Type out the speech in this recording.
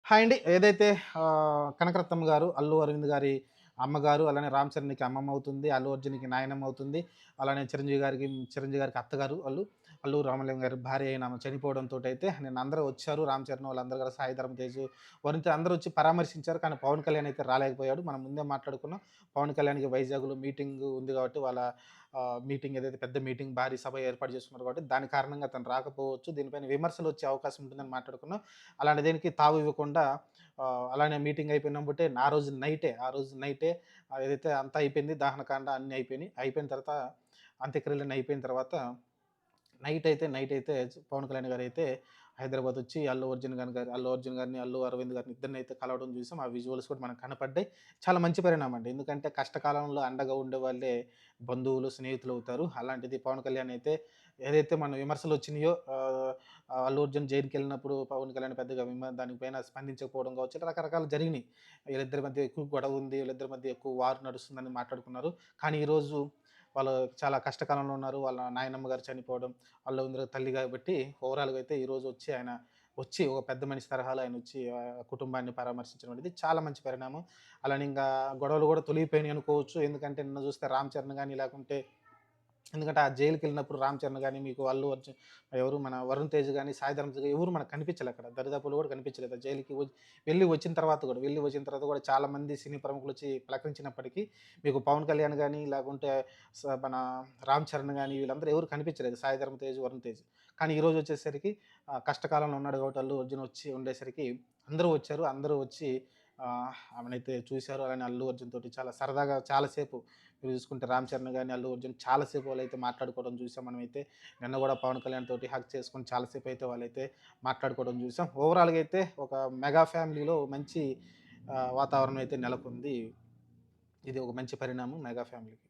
Hi అండి. ఏదైతే కనకరత్నమ్మ గారు, అల్లు అరవింద్ గారి అమ్మగారు, అలానే రామ్ చరణ్‌కి అమ్మమ్మ అవుతుంది. అల్లు అర్జున్‌కి నాయనమ్మ అవుతుంది. అలానే చిరంజీవి గారికి అత్తగారు వాళ్ళు. అల్లు రామలింగ గారి భార్య అయిన ఆమె చనిపోవడంతోటైతే నిన్న అందరూ వచ్చారు. రామ్ చరణ్ వాళ్ళందరూ కూడా సాయి ధరమ్ తేజ్, వరుణ్ తేజ్ అందరూ వచ్చి పరామర్శించారు. కానీ పవన్ కళ్యాణ్ అయితే రాలేకపోయాడు. మనం ముందే మాట్లాడుకున్నాం. పవన్ కళ్యాణ్‌కి వైజాగ్‌లో మీటింగ్ ఉంది కాబట్టి వాళ్ళ మీటింగ్ ఏదైతే పెద్ద మీటింగ్ భారీ సభ ఏర్పాటు చేసుకున్నారు కాబట్టి దాని కారణంగా అతను రాకపోవచ్చు. దీనిపైన విమర్శలు వచ్చే అవకాశం ఉంటుందని మాట్లాడుకున్నాం. అలాంటి దేనికి తావు ఇవ్వకుండా అలానే మీటింగ్ అయిపోయినంబటే ఆ రోజు నైటే ఏదైతే అంతా అయిపోయింది. దహనకాండ అన్నీ అయిపోయినాయి. అయిపోయిన తర్వాత అంత్యక్రియలన్నీ అయిపోయిన తర్వాత నైట్ అయితే పవన్ కళ్యాణ్ గారైతే హైదరాబాద్ వచ్చి అల్లు అర్జున్ గారిని, అల్లు అరవింద్ గారిని ఇద్దరినైతే కలవడం చూసాం. ఆ విజువల్స్ కూడా మనకు కనపడ్డాయి. చాలా మంచి పరిణామం అండి. ఎందుకంటే కష్టకాలంలో అండగా ఉండేవాళ్ళే బంధువులు, స్నేహితులు అవుతారు. అలాంటిది పవన్ కళ్యాణ్ అయితే ఏదైతే మన విమర్శలు వచ్చినాయో అల్లు అర్జున్ జైలుకెళ్ళినప్పుడు పవన్ కళ్యాణ్ పెద్దగా దాని పైన స్పందించకపోవడం కావచ్చు, ఇట్లా రకరకాలు జరిగినాయి. వీళ్ళిద్దరి మధ్య ఎక్కువ గొడవ ఉంది. వీళ్ళిద్దరి మధ్య ఎక్కువ వార్ నడుస్తుందని మాట్లాడుకున్నారు. కానీ ఈరోజు వాళ్ళు చాలా కష్టకాలంలో ఉన్నారు. వాళ్ళ నాయనమ్మ గారు చనిపోవడం, వాళ్ళ ఇందిర తల్లి గాబట్టి ఓవరాల్‌గా అయితే ఈరోజు వచ్చి ఒక పెద్ద మనిషి తరహాలో ఆయనొచ్చి కుటుంబాన్ని పరామర్శించడం అనేది చాలా మంచి పరిణామం. అలానే ఇంగా గొడవలు గూడా తొలగిపోయినాయి అనుకోవచ్చు. ఎందుకంటే నిన్న చూస్తే 'రామ్ చరణ్' గాని లేకుంటే ఎందుకంటే ఆ జైలుకెళ్ళినప్పుడు 'రామ్ చరణ్' గాని, మీకు అల్లు అర్జున్ ఎవరు మన 'వరుణ్ తేజ్' గాని, 'సాయి ధరమ్ తేజ్' ఎవరు మనకు కనిపించలే అక్కడ. దరిదాపుల్లో గూడా కనిపించలేదు. ఆ జైలుకి వెళ్లి వచ్చిన తర్వాత గూడా చాలామంది సినీ ప్రముఖులొచ్చి పలకరించినప్పటికీ, మీకు 'పవన్ కళ్యాణ్' గాని, లేకుంటే మన 'రామ్ చరణ్' గాని వీళ్ళందరూ ఎవరు కనిపించలేదు. 'సాయి ధరమ్ తేజ్', 'వరుణ్ తేజ్.' కానీ ఈరోజొచ్చేసరికి కష్టకాలంలో ఉన్నాడు కాబట్టి అల్లు అర్జున్ వచ్చి ఉండేసరికి అందరూ వచ్చారు. అందరూ వచ్చి ఆమెనైతే చూసారు. అలానే అల్లు అర్జున్ తోటి చాలా సరదాగా చాలా సేపు మీరు చూసుకుంటే 'రామ్ చరణ్' గాని, అల్లు అర్జున్ చాలా సేపు వాళ్ళైతే మాట్లాడుకోవడం చూసాం మనమైతే. నిన్న గూడా 'పవన్ కళ్యాణ్' తోటి హగ్ చేసుకొని చాలా సేపయితే వాళ్ళైతే మాట్లాడుకోవడం చూసాం. ఓవరాల్‌గా అయితే ఒక మెగా ఫ్యామిలీలో మంచి వాతావరణం అయితే నెలకొంది. ఇది ఒక మంచి పరిణామం మెగా ఫ్యామిలీకి.